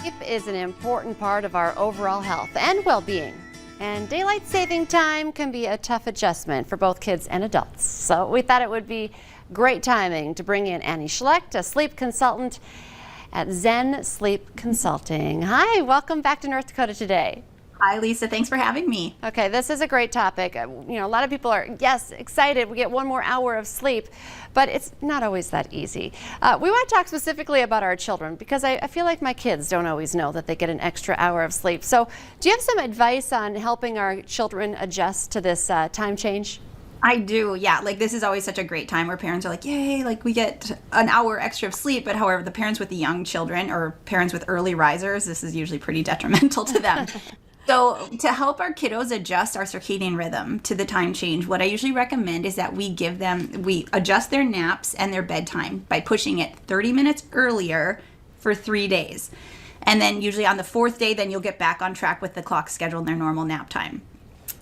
Sleep is an important part of our overall health and well-being. And daylight saving time can be a tough adjustment for both kids and adults. So we thought it would be great timing to bring in Annie Schlecht, a sleep consultant at Zen Sleep Consulting. Hi, welcome back to North Dakota today. Hi, Lisa. Thanks for having me. Okay, this is a great topic. A lot of people are, yes, excited. We get one more hour of sleep, but it's not always that easy. We want to talk specifically about our children because I feel like my kids don't always know that they get an extra hour of sleep. So do you have some advice on helping our children adjust to this time change? I do, yeah. This is always such a great time where parents are like, yay, we get an hour extra of sleep. But however, the parents with the young children or parents with early risers, this is usually pretty detrimental to them. So to help our kiddos adjust our circadian rhythm to the time change, what I usually recommend is that we adjust their naps and their bedtime by pushing it 30 minutes earlier for 3 days. And then usually on the fourth day, then you'll get back on track with the clock schedule and their normal nap time.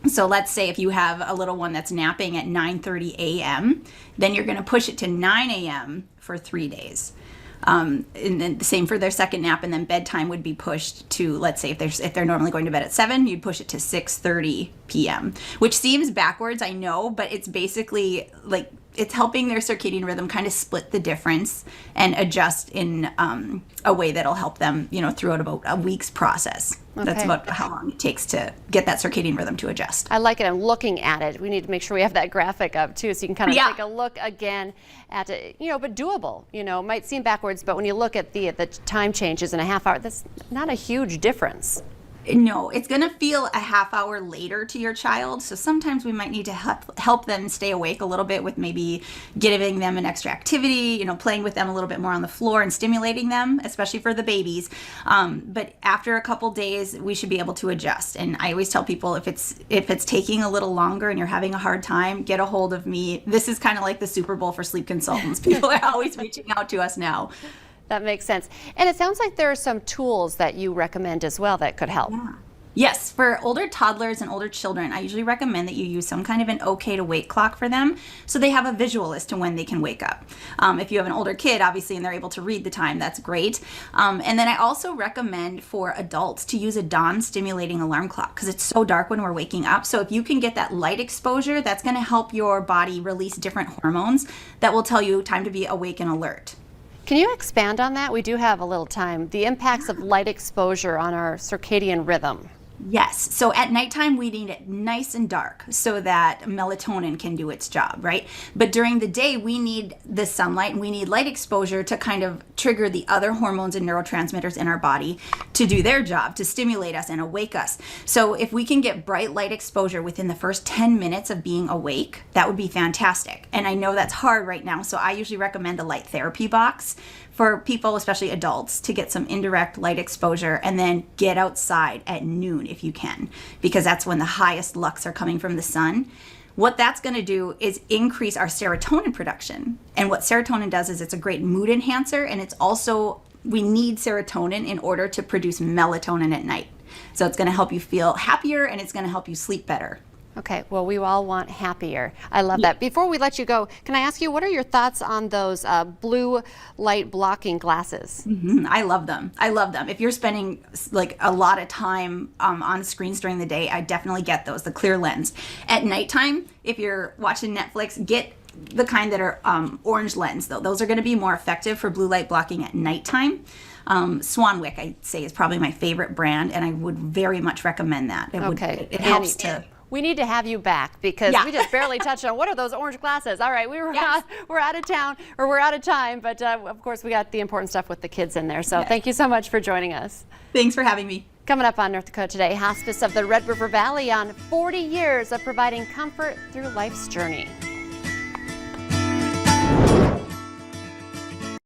So let's say if you have a little one that's napping at 9:30 a.m., then you're going to push it to 9 a.m. for 3 days. And then the same for their second nap, and then bedtime would be pushed to, let's say if they're normally going to bed at 7, you'd push it to 6:30 p.m., which seems backwards, I know, but it's basically it's helping their circadian rhythm kind of split the difference and adjust in a way that'll help them, throughout about a week's process. Okay. That's about how long it takes to get that circadian rhythm to adjust. I like it. I'm looking at it. We need to make sure we have that graphic up too, so you can kind of take a look again at it. But doable. It might seem backwards, but when you look at the time changes in a half hour, that's not a huge difference. No, it's going to feel a half hour later to your child. So sometimes we might need to help them stay awake a little bit with maybe giving them an extra activity, playing with them a little bit more on the floor and stimulating them, especially for the babies. But after a couple days, we should be able to adjust. And I always tell people if it's taking a little longer and you're having a hard time, get a hold of me. This is kind of like the Super Bowl for sleep consultants. People are always reaching out to us now. That makes sense. And it sounds like there are some tools that you recommend as well that could help. Yeah. Yes, for older toddlers and older children, I usually recommend that you use some kind of an okay to wake clock for them so they have a visual as to when they can wake up. If you have an older kid, obviously, and they're able to read the time, that's great. And then I also recommend for adults to use a dawn stimulating alarm clock because it's so dark when we're waking up. So if you can get that light exposure, that's going to help your body release different hormones that will tell you time to be awake and alert. Can you expand on that? We do have a little time. The impacts of light exposure on our circadian rhythm. Yes. So at nighttime, we need it nice and dark so that melatonin can do its job, right? But during the day, we need the sunlight and we need light exposure to kind of trigger the other hormones and neurotransmitters in our body to do their job, to stimulate us and awake us. So if we can get bright light exposure within the first 10 minutes of being awake, that would be fantastic. And I know that's hard right now, so I usually recommend a light therapy box for people, especially adults, to get some indirect light exposure and then get outside at noon if you can, because that's when the highest lux are coming from the sun. What that's going to do is increase our serotonin production. And what serotonin does is it's a great mood enhancer, and it's also, we need serotonin in order to produce melatonin at night. So it's going to help you feel happier and it's going to help you sleep better. Okay, well, we all want happier. I love that. Before we let you go, can I ask you, what are your thoughts on those blue light blocking glasses? I love them. I love them. If you're spending a lot of time on screens during the day, I definitely get those, the clear lens. At nighttime, if you're watching Netflix, get the kind that are orange lens, though. Those are going to be more effective for blue light blocking at nighttime. Swanwick, I'd say, is probably my favorite brand, and I would very much recommend that. It helps to... We need to have you back because we just barely touched on what are those orange glasses. All right, we're out of town, or we're out of time, but of course we got the important stuff with the kids in there. So thank you so much for joining us. Thanks for having me. Coming up on North Dakota Today, Hospice of the Red River Valley on 40 years of providing comfort through life's journey.